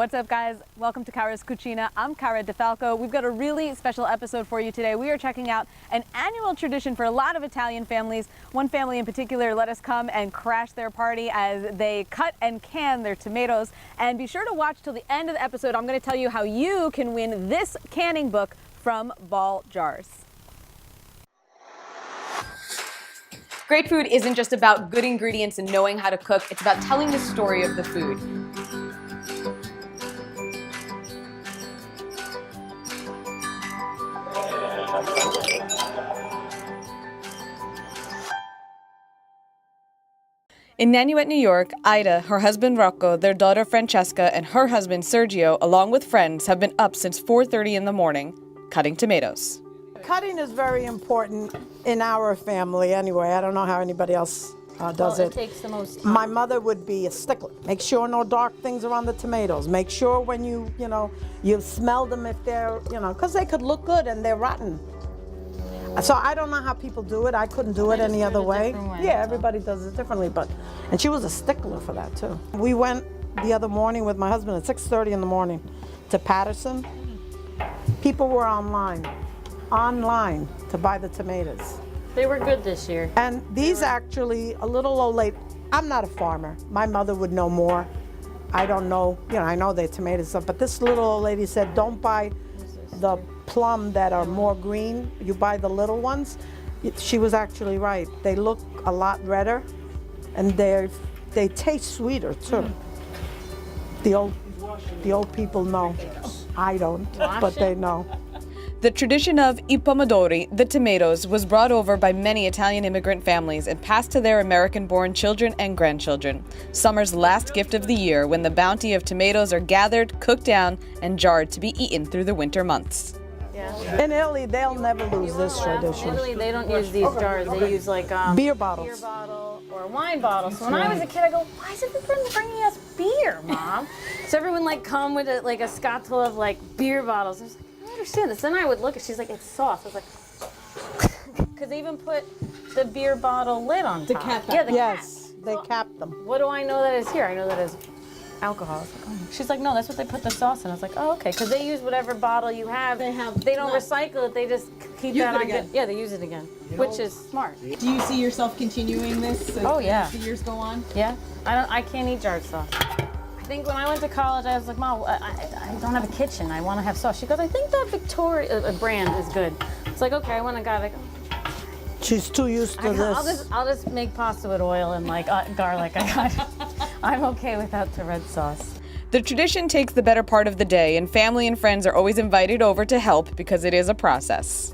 What's up, guys? Welcome to Cara's Cucina. I'm Cara Di Falco. We've got a really special episode for you today. We are checking out an annual tradition for a lot of Italian families. One family in particular let us come and crash their party as they cut and can their tomatoes. And be sure to watch till the end of the episode. I'm going to tell you how you can win this canning book from Ball Jars. Great food isn't just about good ingredients and knowing how to cook. It's about telling the story of the food. In Nanuet, New York, Ida, her husband Rocco, their daughter Francesca, and her husband Sergio, along with friends, have been up since 4:30 in the morning, cutting tomatoes. Cutting is very important in our family anyway. I don't know how anybody else does it. It takes the most time. My mother would be a stickler. Make sure no dark things are on the tomatoes. Make sure when you smell them if they're, because they could look good and they're rotten. So I don't know how people do it. I couldn't do it any other way. Yeah, everybody does it differently, and she was a stickler for that too. We went the other morning with my husband at 6:30 in the morning to Patterson. People were online to buy the tomatoes. They were good this year. And these actually, a little old lady, I'm not a farmer. My mother would know more. I don't know, I know they're tomato stuff, but this little old lady said, don't buy the plum that are more green, you buy the little ones. She was actually right. They look a lot redder and they taste sweeter too. The old people know. I don't, but they know. The tradition of I pomodori, the tomatoes, was brought over by many Italian immigrant families and passed to their American-born children and grandchildren. Summer's last gift of the year, when the bounty of tomatoes are gathered, cooked down, and jarred to be eaten through the winter months. Yeah. In Italy, they'll never lose this tradition. In Italy, they don't use these jars. They use like beer bottles. Beer bottle or a wine bottle. So when I was a kid, I go, why is everyone bringing us beer, Mom? So everyone come with a scottle of beer bottles. I was like, I don't understand this. Then I would look and she's like, it's sauce. I was like, because they even put the beer bottle lid on top. The cap. Yeah, the cap. Yes, they capped them. What do I know that is here? I know that is alcohol. I was like, oh. She's like, no, that's what they put the sauce in. I was like, oh, okay, because they use whatever bottle you have. They don't recycle it. They just keep that on. Yeah, they use it again, which is smart. Do you see yourself continuing this as the years go on? Yeah, I can't eat jarred sauce. I think when I went to college, I was like, Mom, I don't have a kitchen. I want to have sauce. She goes, I think that Victoria brand is good. It's like, okay, I went and got it. She's too used to this. I'll just make pasta with oil and garlic. I'm okay without the red sauce. The tradition takes the better part of the day, and family and friends are always invited over to help because it is a process.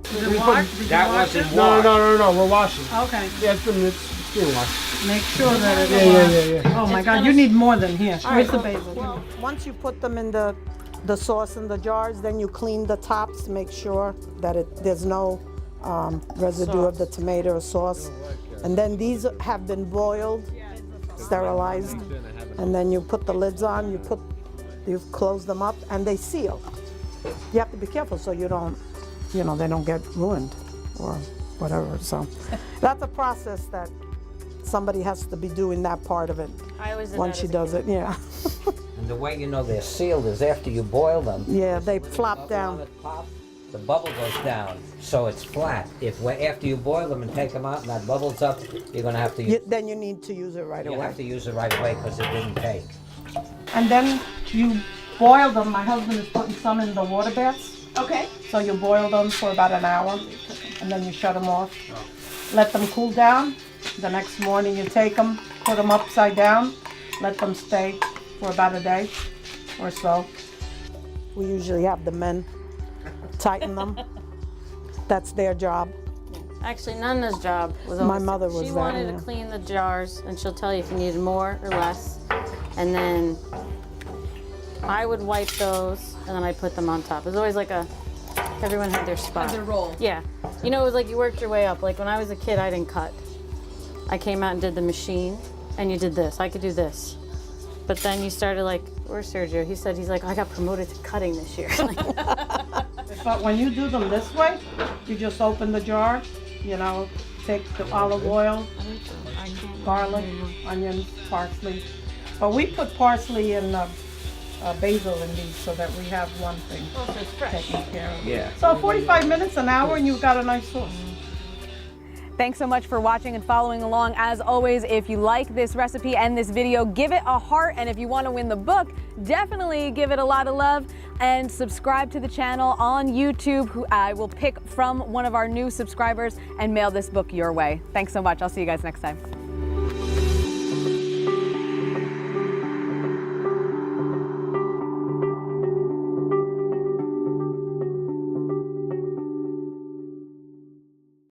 That wasn't No, we're washing. Okay. Yeah, it's being washed. Make sure that it Yeah. Oh my God, you need more than here. Where's the basil? Well, once you put them in the sauce in the jars, then you clean the tops to make sure that there's no residue of the tomato or sauce. And then these have been boiled, sterilized, and then you put the lids on, you close them up, and they seal. You have to be careful so you don't, they don't get ruined or whatever. So that's a process that somebody has to be doing that part of it. I always did once she does it, yeah. And the way you know they're sealed is after you boil them. Yeah, they flop down. The bubble goes down, so it's flat. After you boil them and take them out and that bubble's up, you're going to have to use Then you need to use it right away. You have to use it right away because it didn't take. And then you boil them. My husband is putting some in the water baths. Okay. So you boil them for about an hour, and then you shut them off. Let them cool down. The next morning you take them, put them upside down, let them stay for about a day or so. We usually have the men tighten them. That's their job. Actually, Nana's job was My mother was She that, wanted yeah. to clean the jars, and she'll tell you if you needed more or less. And then I would wipe those, and then I put them on top. It was always everyone had their spot. Their role. Yeah. It was like you worked your way up. Like when I was a kid, I didn't cut. I came out and did the machine, and you did this. I could do this. But then you started where's Sergio? He's like, I got promoted to cutting this year. But when you do them this way, you just open the jar, take the olive oil, garlic, onions, parsley. But we put parsley in basil in these so that we have one thing Oh, so it's fresh. taken care of. Yeah. So 45 minutes, an hour, and you've got a nice sauce. Thanks so much for watching and following along. As always, if you like this recipe and this video, give it a heart. And if you want to win the book, definitely give it a lot of love and subscribe to the channel on YouTube. Who I will pick from one of our new subscribers and mail this book your way. Thanks so much. I'll see you guys next time.